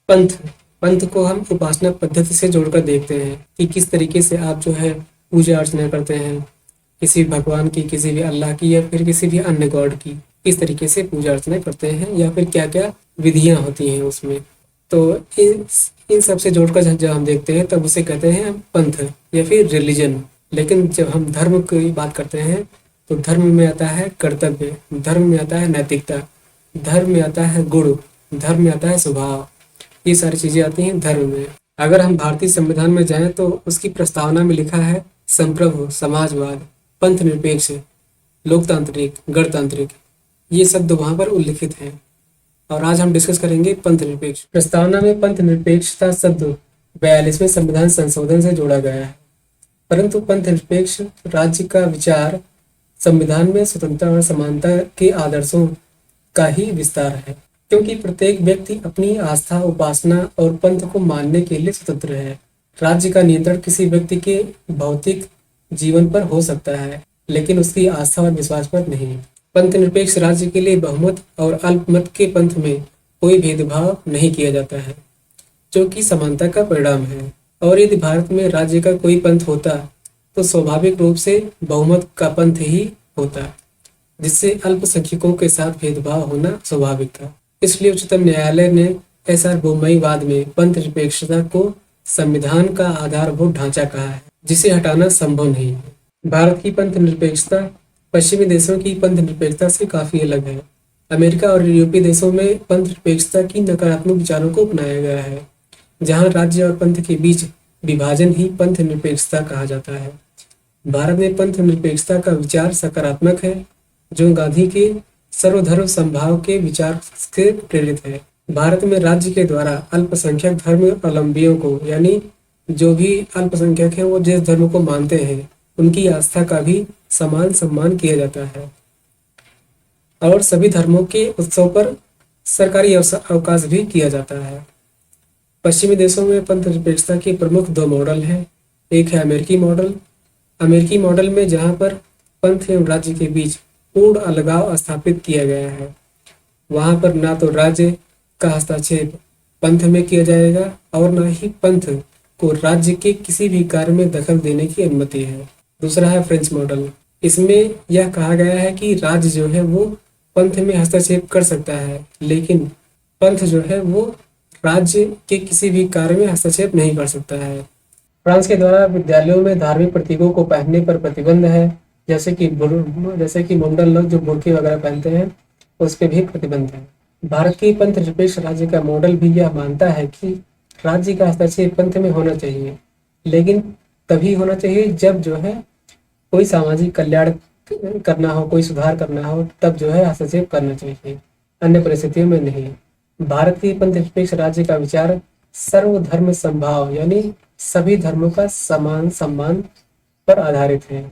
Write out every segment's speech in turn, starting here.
पंथ पंथ को हम उपासना पद्धति से जोड़कर देखते हैं कि किस तरीके से आप जो है पूजा अर्चना करते हैं, किसी भगवान की, किसी भी अल्लाह की या फिर किसी भी अन्य गॉड की किस तरीके से पूजा अर्चना करते हैं या फिर क्या क्या विधियां होती हैं उसमें। तो इन सब से जोड़कर जब हम देखते हैं तब उसे कहते हैं पंथ या फिर रिलीजन। लेकिन जब हम धर्म की बात करते हैं तो धर्म में आता है कर्तव्य, धर्म में आता है नैतिकता, धर्म में आता है गुण, धर्म में आता है स्वभाव। ये सारी चीजें आती हैं धर्म में। अगर हम भारतीय संविधान में जाएं तो उसकी प्रस्तावना में लिखा है संप्रभु, समाजवाद, पंथ निरपेक्ष, लोकतांत्रिक, गणतांत्रिक, ये शब्द वहां पर उल्लिखित हैं। और आज हम डिस्कस करेंगे पंथ निरपेक्ष। प्रस्तावना में पंथ निरपेक्षता शब्द 42वें संविधान संशोधन से जोड़ा गया है, परंतु पंथ निरपेक्ष राज्य का विचार संविधान में स्वतंत्रता और समानता के आदर्शों का ही विस्तार है, क्योंकि प्रत्येक व्यक्ति अपनी आस्था, उपासना और पंथ को मानने के लिए स्वतंत्र है। राज्य का नियंत्रण किसी व्यक्ति के भौतिक जीवन पर हो सकता है, लेकिन उसकी आस्था और विश्वास पर नहीं। पंथ निरपेक्ष राज्य के लिए बहुमत और अल्पमत के पंथ में कोई भेदभाव नहीं किया जाता है, जो कि समानता का परिणाम है। और यदि भारत में राज्य का कोई पंथ होता तो स्वाभाविक रूप से बहुमत का पंथ ही होता, जिससे अल्पसंख्यकों के साथ भेदभाव होना स्वाभाविक था। इसलिए उच्चतम न्यायालय ने सार्वभौमवाद में पंथ निरपेक्षता को संविधान का आधारभूत ढांचा कहा है, जिसे हटाना संभव नहीं है। भारत की पंथ निरपेक्षता पश्चिमी देशों की पंथ निरपेक्षता से काफी अलग है। अमेरिका और यूरोपीय देशों में पंथ निरपेक्षता की नकारात्मक विचारों को अपनाया गया है, जहां राज्य और पंथ के बीच विभाजन ही पंथ निरपेक्षता कहा जाता है। भारत में पंथ निरपेक्षता का विचार सकारात्मक है, जो गांधी के सर्वधर्म समभाव के विचार से प्रेरित है। भारत में राज्य के द्वारा अल्पसंख्यक धर्म अवलंबियों को, यानी जो भी अल्पसंख्यक है वो जिस धर्म को मानते हैं, उनकी आस्था का भी समान सम्मान किया जाता है। और सभी धर्मों के उत्सव पर सरकारी अवकाश भी किया जाता है। पश्चिमी देशों में पंथ निरपेक्षता के प्रमुख दो मॉडल हैं। एक है अमेरिकी मॉडल। अमेरिकी मॉडल में जहां पर पंथ एवं राज्य के बीच पूर्ण अलगाव स्थापित किया गया है, वहां पर ना तो राज्य का हस्तक्षेप पंथ में किया जाएगा और ना ही पंथ को राज्य के किसी भी कार्य में दखल देने की अनुमति है। दूसरा है फ्रेंच मॉडल। इसमें यह कहा गया है कि राज्य जो है वो पंथ में हस्तक्षेप कर सकता है, लेकिन पंथ जो है वो राज्य के किसी भी कार्य में हस्तक्षेप नहीं कर सकता है। फ्रांस के द्वारा विद्यालयों में धार्मिक प्रतीकों को पहनने पर प्रतिबंध है, जैसे कि मुंडन लोग जो बुर्के वगैरह पहनते हैं उस पर भी प्रतिबंध है। भारत की पंथ निरपेक्ष राज्य का मॉडल भी यह मानता है कि राज्य का हस्तक्षेप पंथ में होना चाहिए, लेकिन तभी होना चाहिए जब जो है कोई सामाजिक कल्याण करना हो, कोई सुधार करना हो, तब जो है हस्तक्षेप करना चाहिए, अन्य परिस्थितियों में नहीं। भारत की पंथ निरपेक्ष राज्य का विचार सर्वधर्म समभाव, यानी सभी धर्मों का समान सम्मान पर आधारित है,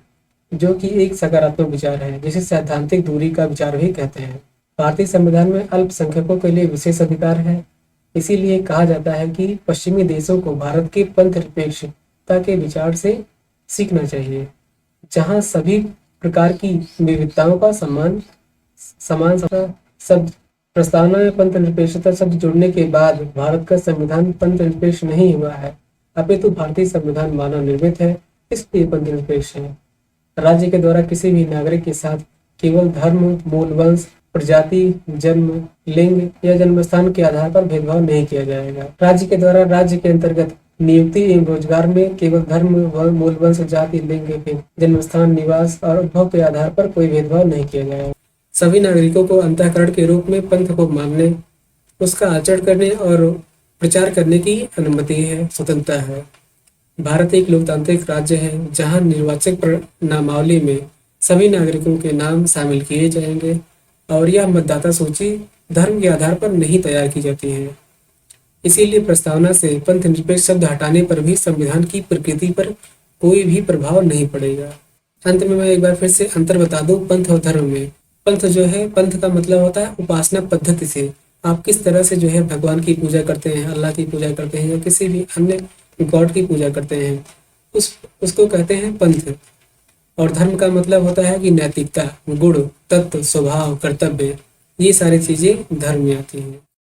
जो कि एक सकारात्मक विचार है, जिसे सैद्धांतिक दूरी का विचार भी कहते हैं। भारतीय संविधान में अल्पसंख्यकों के लिए विशेष अधिकार है। इसीलिए कहा जाता है कि पश्चिमी देशों को भारत के पंथ निरपेक्षता के विचार से सीखना चाहिए, जहां सभी प्रकार की विविधताओं का समान शब्द प्रस्तावना में पंथ निरपेक्षता शब्द जुड़ने के बाद भारत का संविधान पंथ निरपेक्ष नहीं हुआ है, अपितु भारतीय संविधान मानव निर्मित है, इसलिए पंथ निरपेक्ष है। राज्य के द्वारा किसी भी नागरिक के साथ केवल धर्म, मूल वंश, प्रजाति, जन्म, लिंग या जन्मस्थान के आधार पर भेदभाव नहीं किया जाएगा। राज्य के द्वारा राज्य के अंतर्गत नियुक्ति एवं रोजगार में केवल धर्म, मूल वंश, जाति, लिंग, जन्मस्थान, निवास और उद्भव के आधार पर कोई भेदभाव नहीं किया जाएगा। सभी नागरिकों को अंतःकरण के रूप में पंथ को मानने, उसका आचरण करने और प्रचार करने की अनुमति है, स्वतंत्रता है। भारत एक लोकतांत्रिक राज्य है, जहां निर्वाचक नामावली में सभी नागरिकों के नाम शामिल किए जाएंगे और यह मतदाता सूची धर्म के आधार पर नहीं तैयार की जाती है। इसीलिए प्रस्तावना से पंथ निरपेक्ष शब्द हटाने पर भी संविधान की प्रकृति पर कोई भी प्रभाव नहीं पड़ेगा। अंत में मैं एक बार फिर से अंतर बता दूं पंथ और धर्म में। पंथ जो है, पंथ का मतलब होता है उपासना पद्धति से आप किस तरह से जो है भगवान की पूजा करते हैं, अल्लाह की पूजा करते हैं या किसी भी अन्य गॉड की पूजा करते हैं, उसको कहते हैं पंथ। और धर्म का मतलब होता है कि नैतिकता, गुण, तत्व, स्वभाव, कर्तव्य, ये सारी चीजें धर्म में आती हैं।